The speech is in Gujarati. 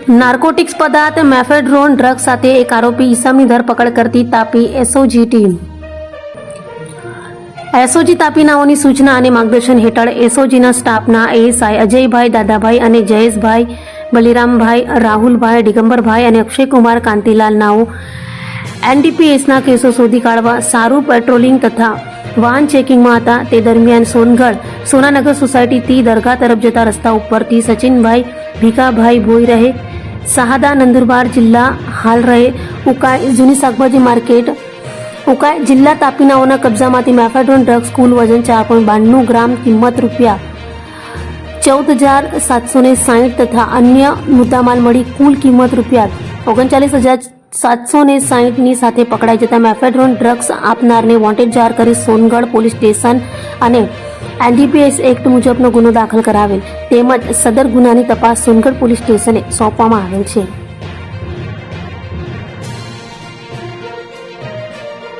નાર્કોટિક્સ પદાર્થ મેફેડ્રોન ડ્રગ્સ સાથે એક આરોપી ઈસમની ધરપકડ કરતી તાપી એસઓજી ટીમ. એસઓજી તાપીનાઓની સૂચના અને માર્ગદર્શન હેઠળ એસઓજીના સ્ટાફના એએસઆઈ અજયભાઈ, દાદાભાઈ અને જયેશભાઈ, બલિરામભાઈ, રાહુલભાઈ, દિગંબરભાઈ અને અક્ષયકુમાર કાંતિલાલ નાઓ એનડીપીએસના કેસો શોધી કાઢવા સારું પેટ્રોલિંગ તથા વાહન ચેકિંગમાં હતા. તે દરમિયાન સોનગઢ સોનાનગર સોસાયટીથી દરગાહ તરફ જતા રસ્તા ઉપરથી સચિનભાઈ ભીખાભાઈ ભોઈ રહે સહાદા નંદુરબાર જિલ્લા હાલ રહે ઉકાઈ જૂની શાકભાજી માર્કેટ ઉકાઈ જિલ્લા તાપીનાઓના કબજામાંથી મેફેડ્રોન ડ્રગ્સ કુલ વજન 4.92 ગ્રામ કિંમત ₹14,760 તથા અન્ય મુદ્દામાલ મળી કુલ કિંમત ₹39,760 ની સાથે પકડાઈ જતા મેફેડ્રોન ડ્રગ્સ આપનારને વોન્ટેડ જાહેર કરી સોનગઢ પોલીસ સ્ટેશન અને એનડીપીએસ એક્ટ મુજબનો ગુનો દાખલ કરાવેલ તેમજ સદર ગુનાની તપાસ સોનગઢ પોલીસ સ્ટેશને સોંપવામાં આવેલ છે.